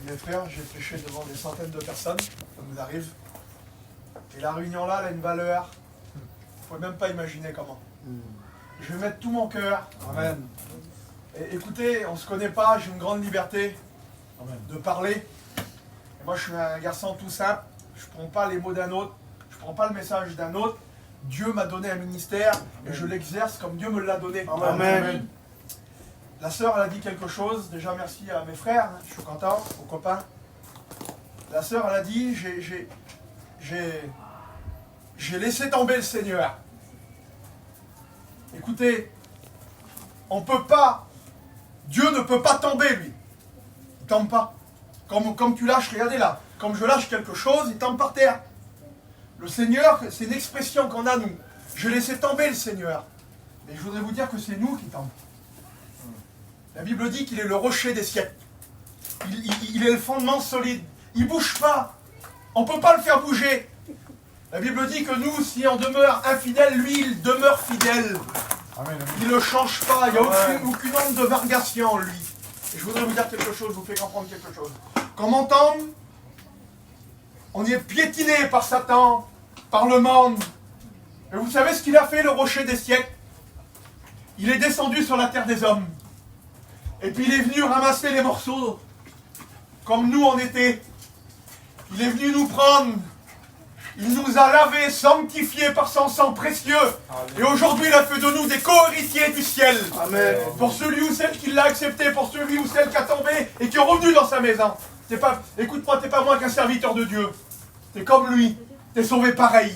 Mes frères, j'ai prêché devant des centaines de personnes, ça nous arrive. Et la réunion là, elle a une valeur, il ne faut même pas imaginer comment. Je vais mettre tout mon cœur. Amen. Et écoutez, on ne se connaît pas, j'ai une grande liberté de parler. Et moi, je suis un garçon tout simple, je ne prends pas les mots d'un autre, je ne prends pas le message d'un autre. Dieu m'a donné un ministère et je l'exerce comme Dieu me l'a donné. Amen. Amen. La sœur, elle a dit quelque chose. Déjà, merci à mes frères, je suis content, aux copains. La sœur, elle a dit, j'ai laissé tomber le Seigneur. Écoutez, on peut pas, Dieu ne peut pas tomber, lui. Il ne tombe pas. Comme tu lâches, regardez là, comme je lâche quelque chose, il tombe par terre. Le Seigneur, c'est une expression qu'on a, nous. Je laissais tomber le Seigneur. Mais je voudrais vous dire que c'est nous qui tombons. La Bible dit qu'il est le rocher des siècles. Il est le fondement solide. Il ne bouge pas. On ne peut pas le faire bouger. La Bible dit que nous, si on demeure infidèle, lui, il demeure fidèle. Amen. Il ne change pas. Il n'y a aucune onde de variation en lui. Et je voudrais vous dire quelque chose, vous faire comprendre quelque chose. Comme on tombe, on est piétiné par Satan, par le monde. Et vous savez ce qu'il a fait, le rocher des siècles? Il est descendu sur la terre des hommes. Et puis il est venu ramasser les morceaux, comme nous on était. Il est venu nous prendre. Il nous a lavés, sanctifiés par son sang précieux. Amen. Et aujourd'hui il a fait de nous des co-héritiers du ciel. Amen. Pour celui ou celle qui l'a accepté, pour celui ou celle qui a tombé et qui est revenu dans sa maison. Écoute-moi, t'es pas moins qu'un serviteur de Dieu. T'es comme lui. T'es sauvé pareil.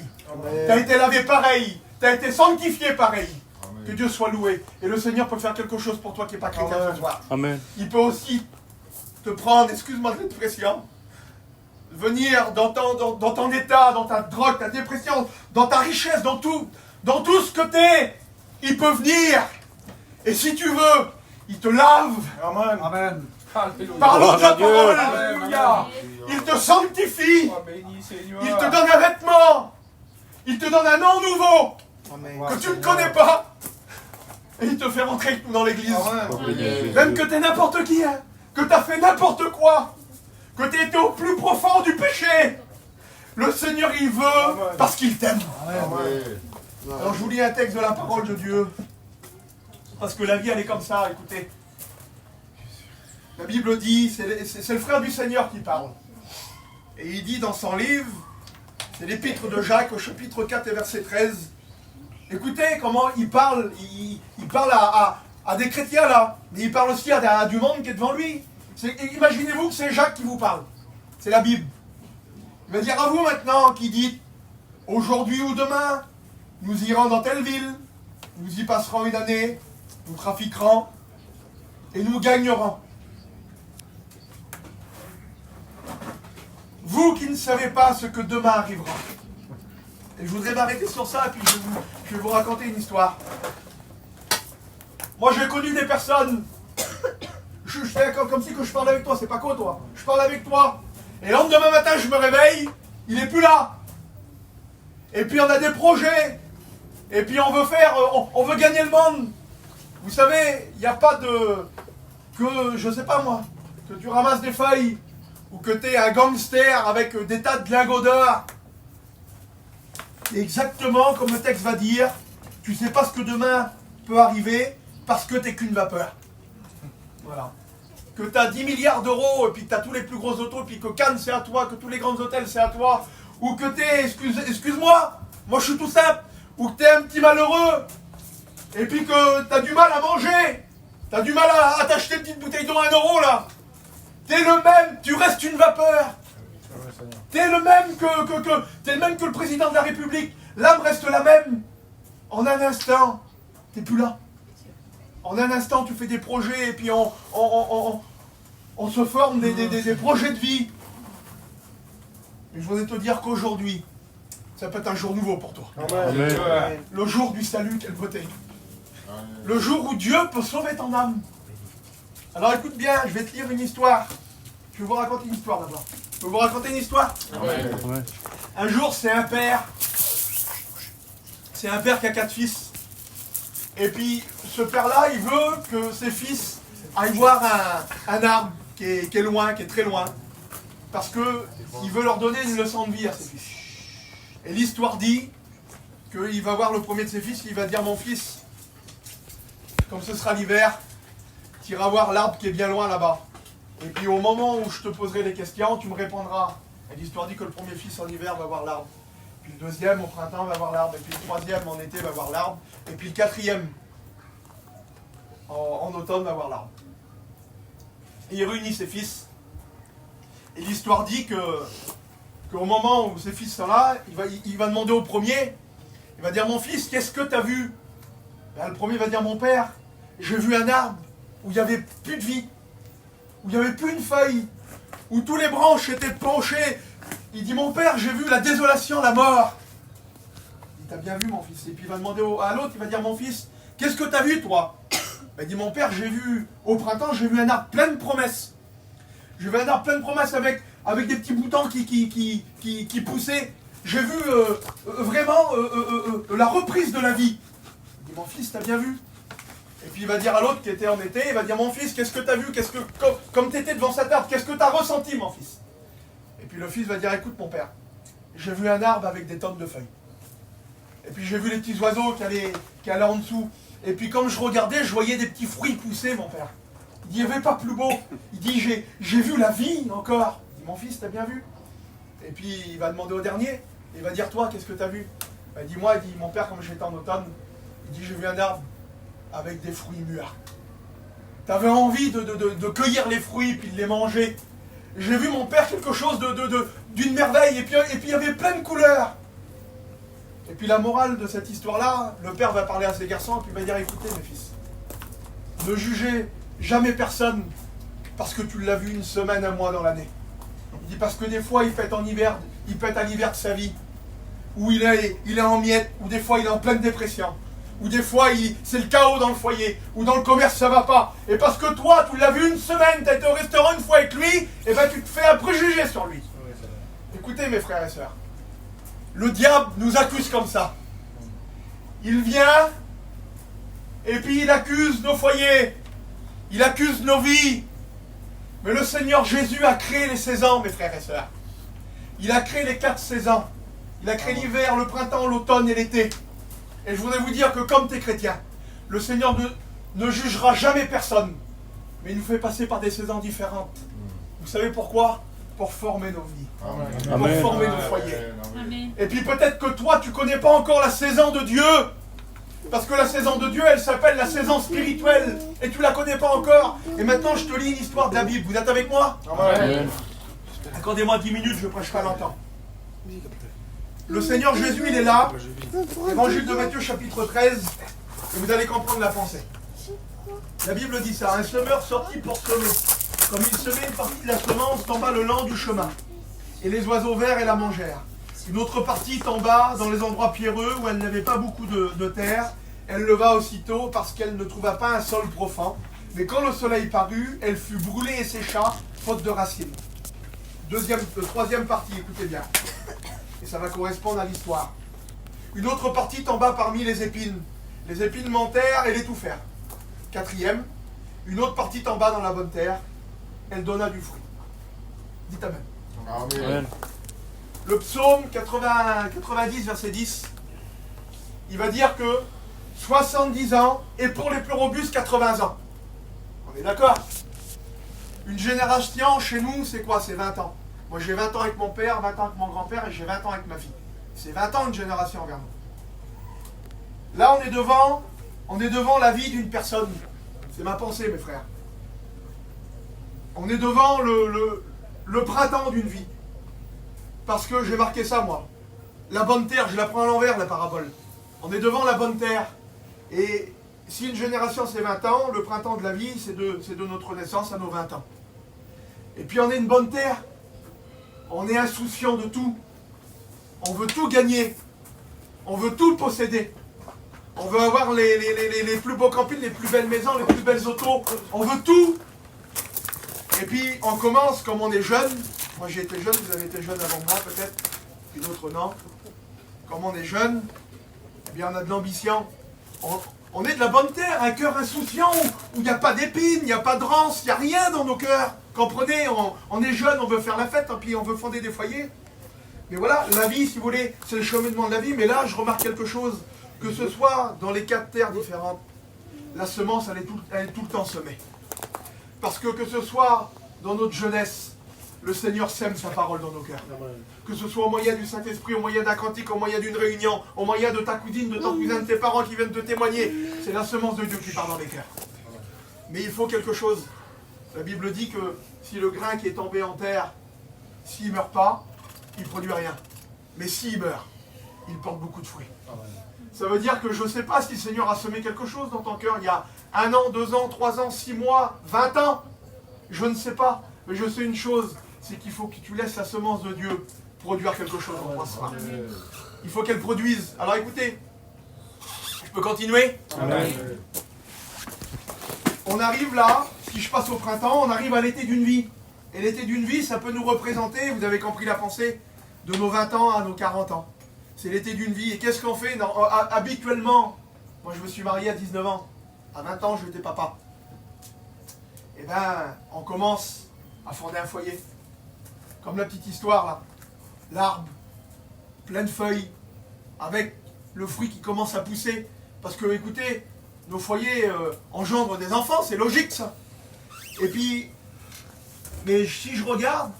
T'as été lavé pareil. T'as été sanctifié pareil. Amen. Que Dieu soit loué. Et le Seigneur peut faire quelque chose pour toi qui n'est pas chrétien ce soir. Amen. Il peut aussi te prendre, excuse-moi de l'expression, venir dans ton état, dans ta drogue, ta dépression, dans ta richesse, dans tout ce que t'es. Il peut venir. Et si tu veux, il te lave. Amen. Amen. Par l'eau de la parole. Alléluia. Il te sanctifie. Il te donne un vêtement. Il te donne un nom nouveau. Amen. Que tu ne connais pas. Et il te fait rentrer dans l'église. Même que tu es n'importe qui. Hein. Que tu as fait n'importe quoi. Que tu été au plus profond du péché. Le Seigneur, il veut parce qu'il t'aime. Alors je vous lis un texte de la parole de Dieu. Parce que la vie, elle est comme ça, écoutez. La Bible dit, c'est le frère du Seigneur qui parle. Et il dit dans son livre, c'est l'épître de Jacques au chapitre 4 et verset 13. Écoutez comment il parle. Il parle à des chrétiens là, mais il parle aussi à du monde qui est devant lui. Imaginez-vous que c'est Jacques qui vous parle. C'est la Bible. Il va dire à vous maintenant qui dites, aujourd'hui ou demain, nous irons dans telle ville, nous y passerons une année, nous trafiquerons et nous gagnerons. Vous qui ne savez pas ce que demain arrivera. Et je voudrais m'arrêter sur ça, et puis je vais vous raconter une histoire. Moi, j'ai connu des personnes. Je fais comme si que je parle avec toi, c'est pas quoi toi. Je parle avec toi. Et le lendemain matin, je me réveille, il n'est plus là. Et puis on a des projets. Et puis on veut gagner le monde. Vous savez, il n'y a pas je sais pas moi, que tu ramasses des feuilles. Ou que tu es un gangster avec des tas de lingots d'or. Exactement comme le texte va dire, tu ne sais pas ce que demain peut arriver parce que tu n'es qu'une vapeur. Voilà. Que tu as 10 milliards d'euros et puis que tu as tous les plus gros autos, et puis que Cannes c'est à toi, que tous les grands hôtels c'est à toi, ou que tu es, excuse-moi, moi je suis tout simple, ou que tu es un petit malheureux, et puis que tu as du mal à manger, tu as du mal à t'acheter une petite bouteille d'eau à 1 euro là. T'es le même, tu restes une vapeur. T'es le même que le président de la République. L'âme reste la même. En un instant, t'es plus là. En un instant, tu fais des projets et puis on se forme des projets de vie. Et je voudrais te dire qu'aujourd'hui, ça peut être un jour nouveau pour toi. Amen. Le jour du salut, quelle beauté. Le jour où Dieu peut sauver ton âme. Alors écoute bien, je vais te lire une histoire. Je vais vous raconter une histoire d'abord. Je vais vous raconter une histoire. Ouais. Un jour, c'est un père. C'est un père qui a 4 fils. Et puis, ce père-là, il veut que ses fils aillent voir un arbre. qui est loin, qui est très loin, parce qu'il veut leur donner une leçon de vie à ses fils. Et l'histoire dit qu'il va voir le premier de ses fils, il va dire, mon fils, comme ce sera l'hiver, tu iras voir l'arbre qui est bien loin là-bas. Et puis au moment où je te poserai des questions, tu me répondras. Et l'histoire dit que le premier fils en hiver va voir l'arbre. Puis le deuxième au printemps va voir l'arbre. Et puis le troisième en été va voir l'arbre. Et puis le quatrième en automne va voir l'arbre. Et il réunit ses fils. Et l'histoire dit qu'au moment où ses fils sont là, il va demander au premier, il va dire, mon fils, qu'est-ce que tu as vu? Ben, le premier va dire, mon père, j'ai vu un arbre où il n'y avait plus de vie, où il n'y avait plus une feuille, où tous les branches étaient penchées. Il dit, mon père, j'ai vu la désolation, la mort. Il dit, t'as bien vu, mon fils. Et puis il va demander à l'autre, il va dire, mon fils, qu'est-ce que t'as vu, toi? Il dit, mon père, j'ai vu, au printemps, j'ai vu un arbre plein de promesses. J'ai vu un arbre plein de promesses avec des petits boutons qui poussaient. J'ai vu vraiment la reprise de la vie. Il dit, mon fils, t'as bien vu? Et puis il va dire à l'autre qui était en été, il va dire, mon fils, qu'est-ce que tu as vu? Comme tu étais devant cet arbre, qu'est-ce que tu as ressenti, mon fils? Et puis le fils va dire, écoute mon père, j'ai vu un arbre avec des tonnes de feuilles. Et puis j'ai vu les petits oiseaux qui allaient en dessous. Et puis comme je regardais, je voyais des petits fruits pousser, mon père. Il dit, il n'y avait pas plus beau. Il dit, j'ai vu la vie encore. Il dit, mon fils, t'as bien vu? Et puis il va demander au dernier, il va dire, toi, qu'est-ce que tu as vu? Il dit, moi, il dit, mon père, comme j'étais en automne, il dit, j'ai vu un arbre avec des fruits mûrs. Tu avais envie de cueillir les fruits puis de les manger. J'ai vu mon père quelque chose d'une merveille, et puis il y avait plein de couleurs. Et puis la morale de cette histoire-là, le père va parler à ses garçons, et puis il va dire, écoutez mes fils, ne jugez jamais personne parce que tu l'as vu une semaine, un mois dans l'année. Il dit, parce que des fois il peut être en hiver, il peut être à l'hiver de sa vie, où il est en miettes, ou des fois il est en pleine dépression. Ou des fois, c'est le chaos dans le foyer, ou dans le commerce, ça va pas. Et parce que toi, tu l'as vu une semaine, tu as été au restaurant une fois avec lui, et ben tu te fais un préjugé sur lui. Écoutez mes frères et sœurs, le diable nous accuse comme ça. Il vient, et puis il accuse nos foyers, il accuse nos vies. Mais le Seigneur Jésus a créé les saisons, mes frères et sœurs. Il a créé les 4 saisons. Il a créé l'hiver, le printemps, l'automne et l'été. Et je voudrais vous dire que comme tu es chrétien, le Seigneur ne jugera jamais personne, mais il nous fait passer par des saisons différentes. Vous savez pourquoi? Pour former nos vies, pour former nos foyers. Amen. Et puis peut-être que toi, tu ne connais pas encore la saison de Dieu, parce que la saison de Dieu, elle s'appelle la saison spirituelle, et tu ne la connais pas encore. Et maintenant, je te lis une histoire de la Bible. Vous êtes avec moi? Amen. Accordez-moi 10 minutes, je ne prêche pas longtemps. Le Seigneur Jésus, il est là. Évangile de Matthieu, chapitre 13. Et vous allez comprendre la pensée. La Bible dit ça. Un semeur sortit pour semer. Comme il semait, une partie de la semence tomba le long du chemin. Et les oiseaux vinrent et la mangèrent. Une autre partie tomba dans les endroits pierreux où elle n'avait pas beaucoup de terre. Elle leva aussitôt parce qu'elle ne trouva pas un sol profond. Mais quand le soleil parut, elle fut brûlée et sécha, faute de racines. Troisième partie, écoutez bien. Et ça va correspondre à l'histoire. Une autre partie tomba parmi les épines. Les épines montèrent et l'étouffèrent. Quatrième, une autre partie tomba dans la bonne terre. Elle donna du fruit. Dites Amen. Amen. Le psaume 90, verset 10, il va dire que 70 ans et pour les plus robustes, 80 ans. On est d'accord? Une génération chez nous, c'est quoi? C'est 20 ans. Moi, j'ai 20 ans avec mon père, 20 ans avec mon grand-père et j'ai 20 ans avec ma fille. C'est 20 ans une génération envers nous. Là, on est devant la vie d'une personne. C'est ma pensée, mes frères. On est devant le printemps d'une vie. Parce que j'ai marqué ça, moi. La bonne terre, je la prends à l'envers, la parabole. On est devant la bonne terre. Et si une génération, c'est 20 ans, le printemps de la vie, c'est de notre naissance à nos 20 ans. Et puis, on est une bonne terre. On est insouciant de tout. On veut tout gagner. On veut tout posséder. On veut avoir les plus beaux campings, les plus belles maisons, les plus belles autos. On veut tout. Et puis, on commence comme on est jeune. Moi, j'ai été jeune, vous avez été jeune avant moi, peut-être. Puis d'autres, non. Comme on est jeune, eh bien, on a de l'ambition. On est de la bonne terre, un cœur insouciant, où il n'y a pas d'épines, il n'y a pas de rance, il n'y a rien dans nos cœurs. Comprenez, on est jeune, on veut faire la fête, puis on veut fonder des foyers. Mais voilà, la vie, si vous voulez, c'est le cheminement de la vie. Mais là, je remarque quelque chose, que ce soit dans les 4 terres différentes, la semence, elle est tout le temps semée. Parce que ce soit dans notre jeunesse, le Seigneur sème sa parole dans nos cœurs. Que ce soit au moyen du Saint-Esprit, au moyen d'un cantique, au moyen d'une réunion, au moyen de ta cousine, de ton cousin, de tes parents qui viennent te témoigner. C'est la semence de Dieu qui part dans les cœurs. Mais il faut quelque chose. La Bible dit que si le grain qui est tombé en terre, s'il ne meurt pas, il ne produit rien. Mais s'il meurt, il porte beaucoup de fruits. Ça veut dire que je ne sais pas si le Seigneur a semé quelque chose dans ton cœur il y a 1 an, 2 ans, 3 ans, 6 mois, 20 ans. Je ne sais pas. Mais je sais une chose, c'est qu'il faut que tu laisses la semence de Dieu produire quelque chose en toi ce soir. Il faut qu'elle produise. Alors écoutez, je peux continuer? Amen. On arrive là, si je passe au printemps, on arrive à l'été d'une vie. Et l'été d'une vie, ça peut nous représenter, vous avez compris la pensée, de nos 20 ans à nos 40 ans. C'est l'été d'une vie. Et qu'est-ce qu'on fait? Habituellement, moi je me suis marié à 19 ans. À 20 ans, j'étais papa. Eh bien, on commence à fonder un foyer. Comme la petite histoire là. L'arbre, plein de feuilles, avec le fruit qui commence à pousser. Parce que, écoutez, nos foyers engendrent des enfants, c'est logique ça. Et puis, mais si je regarde,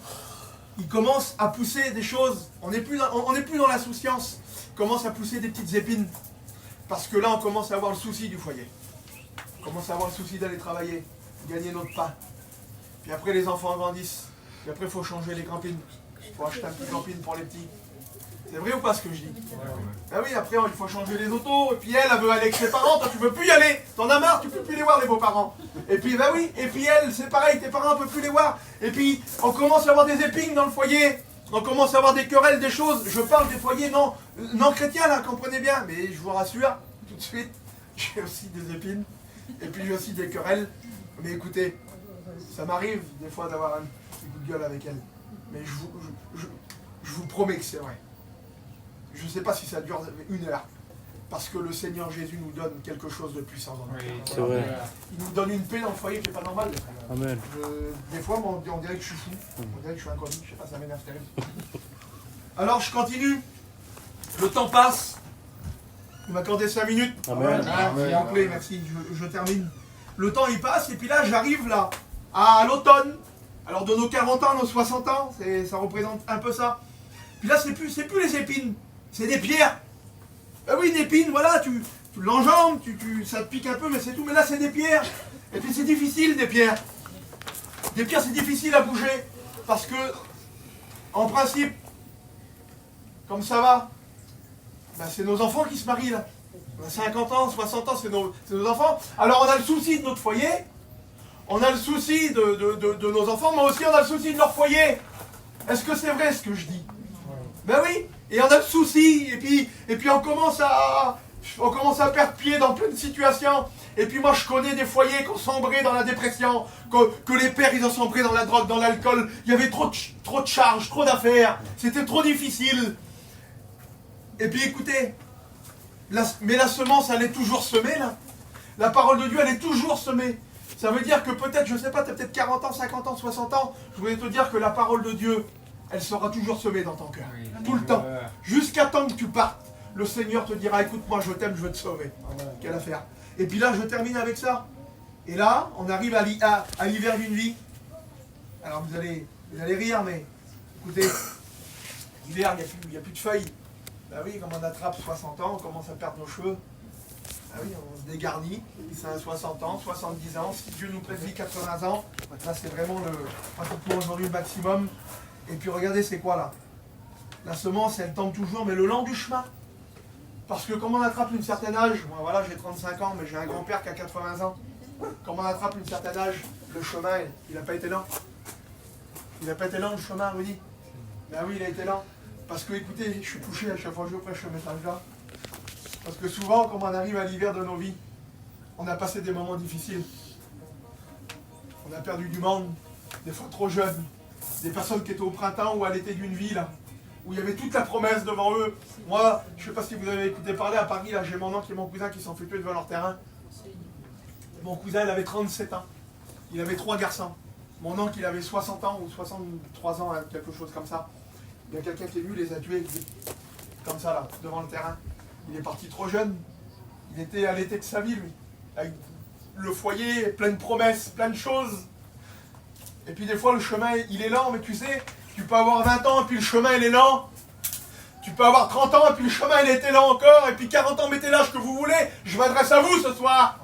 il commence à pousser des choses. On n'est plus dans l'insouciance. Il commence à pousser des petites épines. Parce que là, on commence à avoir le souci du foyer. On commence à avoir le souci d'aller travailler, gagner notre pain. Puis après, les enfants grandissent. Puis après, il faut changer les campines. Il faut acheter un petit campine pour les petits. C'est vrai ou pas ce que je dis? Ah oui, après, il faut changer les autos. Et puis elle veut aller avec ses parents. Toi, tu ne veux plus y aller. T'en as marre, tu ne peux plus les voir, les beaux-parents. Et puis, bah oui. Et puis elle, c'est pareil, tes parents ne peuvent plus les voir. Et puis, on commence à avoir des épines dans le foyer. On commence à avoir des querelles, des choses. Je parle des foyers non chrétiens, là, comprenez bien. Mais je vous rassure, tout de suite, j'ai aussi des épines. Et puis, j'ai aussi des querelles. Mais écoutez, ça m'arrive des fois d'avoir un petit coup de gueule avec elle. Mais je vous promets que c'est vrai. Je ne sais pas si ça dure 1 heure. Parce que le Seigneur Jésus nous donne quelque chose de puissant dans notre vie. C'est vrai. Il nous donne une paix dans le foyer qui n'est pas normale. Amen. Des fois, on dirait que je suis fou. On dirait que je suis inconnu. Je ne sais pas, ça m'énerve terrible. Alors, je continue. Le temps passe. Vous m'accordez 5 minutes? Amen. S'il vous plaît, merci. Je termine. Le temps, il passe. Et puis là, j'arrive là, à l'automne. Alors, de nos 40 ans, nos 60 ans, ça représente un peu ça. Puis là, c'est plus les épines. C'est des pierres. Ben oui, une épine, voilà, tu l'enjambes, ça te pique un peu, mais c'est tout. Mais là, c'est des pierres. Et puis, c'est difficile, des pierres. Des pierres, c'est difficile à bouger. Parce que, en principe, comme ça va, ben, c'est nos enfants qui se marient, là. On a 50 ans, 60 ans, c'est nos enfants. Alors, on a le souci de notre foyer. On a le souci de nos enfants, mais aussi on a le souci de leur foyer. Est-ce que c'est vrai ce que je dis? Ben oui, et on a le souci, et puis on commence à perdre pied dans plein de situations. Et puis moi je connais des foyers qui ont sombré dans la dépression, que les pères ils ont sombré dans la drogue, dans l'alcool. Il y avait trop de charges, trop d'affaires, c'était trop difficile. Et puis écoutez, mais la semence elle est toujours semée là. La parole de Dieu elle est toujours semée. Ça veut dire que peut-être, je ne sais pas, tu as peut-être 40 ans, 50 ans, 60 ans, je voulais te dire que la parole de Dieu, elle sera toujours semée dans ton cœur. Oui. Tout le temps. Jusqu'à temps que tu partes, le Seigneur te dira, écoute-moi, je t'aime, je veux te sauver. Quelle affaire. Et puis là, je termine avec ça. Et là, on arrive à l'hiver d'une vie. Alors vous allez rire, mais écoutez, l'hiver, il n'y a plus de feuilles. Ben oui, comme on attrape 60 ans, on commence à perdre nos cheveux. Ah oui, on se dégarnit, et puis c'est à 60 ans, 70 ans, si Dieu nous prédit 80 ans, là c'est vraiment pratiquement aujourd'hui le maximum. Et puis regardez, c'est quoi là? La semence, elle tombe toujours, mais le long du chemin. Parce que comme on attrape une certaine âge, moi voilà, j'ai 35 ans, mais j'ai un grand-père qui a 80 ans. Comme on attrape une certaine âge, le chemin, il n'a pas été lent. Il n'a pas été lent le chemin, Rudy. Ben oui, il a été lent. Parce que écoutez, je suis touché à chaque fois que je prêche ce message-là. Parce que souvent, quand on arrive à l'hiver de nos vies, on a passé des moments difficiles. On a perdu du monde, des fois trop jeunes. Des personnes qui étaient au printemps ou à l'été d'une vie, là. où il y avait toute la promesse devant eux. Moi, je ne sais pas si vous avez écouté parler à Paris, là j'ai mon oncle et mon cousin qui s'en fait tuer devant leur terrain. Mon cousin, il avait 37 ans. Il avait 3 garçons. Mon oncle, il avait 60 ans ou 63 ans, hein, quelque chose comme ça. Il y a quelqu'un qui est venu, les a tués comme ça, là, devant le terrain. Il est parti trop jeune. Il était à l'été de sa vie, lui. Avec le foyer, plein de promesses, plein de choses. Et puis des fois, le chemin, il est lent, mais tu sais, tu peux avoir 20 ans et puis le chemin, il est lent. Tu peux avoir 30 ans et puis le chemin, il était lent encore. Et puis 40 ans, mettez l'âge que vous voulez. Je m'adresse à vous ce soir.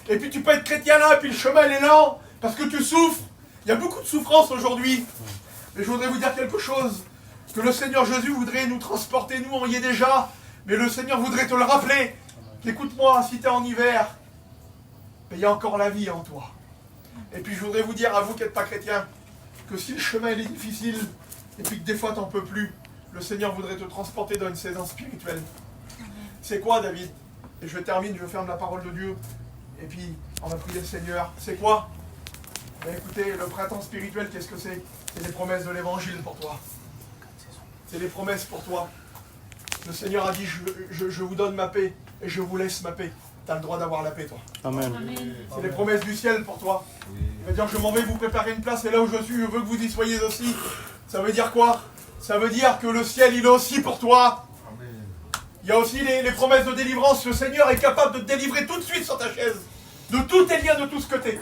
Et puis tu peux être chrétien là et puis le chemin, il est lent. Parce que tu souffres. Il y a beaucoup de souffrance aujourd'hui. Mais je voudrais vous dire quelque chose. Que le Seigneur Jésus voudrait nous transporter. Nous, on y est déjà. Mais le Seigneur voudrait te le rappeler. Qu'écoute-moi, si tu es en hiver, il y a encore la vie en toi. Et puis je voudrais vous dire à vous qui n'êtes pas chrétiens, que si le chemin il est difficile, et puis que des fois tu n'en peux plus, le Seigneur voudrait te transporter dans une saison spirituelle. C'est quoi, David? Et je termine, je ferme la parole de Dieu. Et puis on va prier le Seigneur. C'est quoi? Écoutez, le printemps spirituel, qu'est-ce que c'est? C'est les promesses de l'évangile pour toi. C'est les promesses pour toi. Le Seigneur a dit, je vous donne ma paix et je vous laisse ma paix. Tu as le droit d'avoir la paix, toi. Amen. C'est les promesses du ciel pour toi. Il va dire, je m'en vais vous préparer une place et là où je suis, je veux que vous y soyez aussi. Ça veut dire quoi? Ça veut dire que le ciel, il est aussi pour toi. Il y a aussi les promesses de délivrance. Le Seigneur est capable de te délivrer tout de suite sur ta chaise. De tous tes liens, de tout ce que t'es.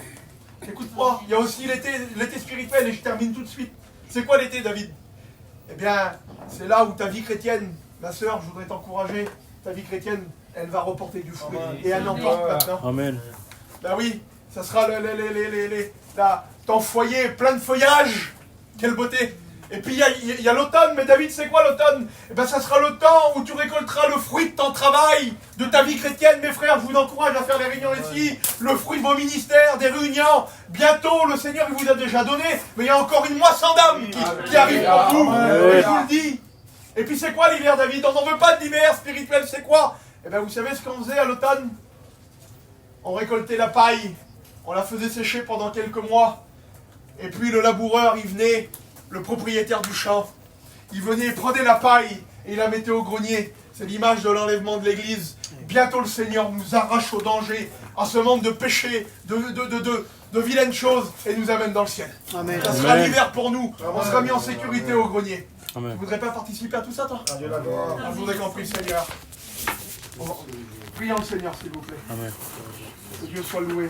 Écoute-moi, il y a aussi l'été spirituel et je termine tout de suite. C'est quoi l'été, David? Eh bien, c'est là où ta vie chrétienne, ma sœur, je voudrais t'encourager, ta vie chrétienne, elle va reporter du fruit. Et elle en porte maintenant. Amen. Ben oui, ça sera ton foyer plein de feuillage. Quelle beauté. Et puis il y a l'automne, mais David, c'est quoi l'automne? Eh bien, ça sera le temps où tu récolteras le fruit de ton travail, de ta vie chrétienne, mes frères. Je vous encourage à faire les réunions ici, le fruit de vos ministères, des réunions. Bientôt, le Seigneur, il vous a déjà donné, mais il y a encore une moisson d'âmes qui arrive pour vous. Et je vous le dis. Et puis, c'est quoi l'hiver, David? On n'en veut pas de l'hiver spirituel, c'est quoi? Eh bien, vous savez ce qu'on faisait à l'automne? On récoltait la paille, on la faisait sécher pendant quelques mois, et puis le laboureur, il venait, le propriétaire du champ, il venait, il prenait la paille, et il la mettait au grenier. C'est l'image de l'enlèvement de l'église. Bientôt le Seigneur nous arrache au danger, à ce monde de péché, de vilaines choses, et nous amène dans le ciel. Amen. Ça sera l'hiver pour nous, on sera mis en sécurité au grenier. Amen. Tu ne voudrais pas participer à tout ça, toi? Je voudrais qu'on prie le Seigneur. Prions le Seigneur, s'il vous plaît. Amen. Que Dieu soit loué.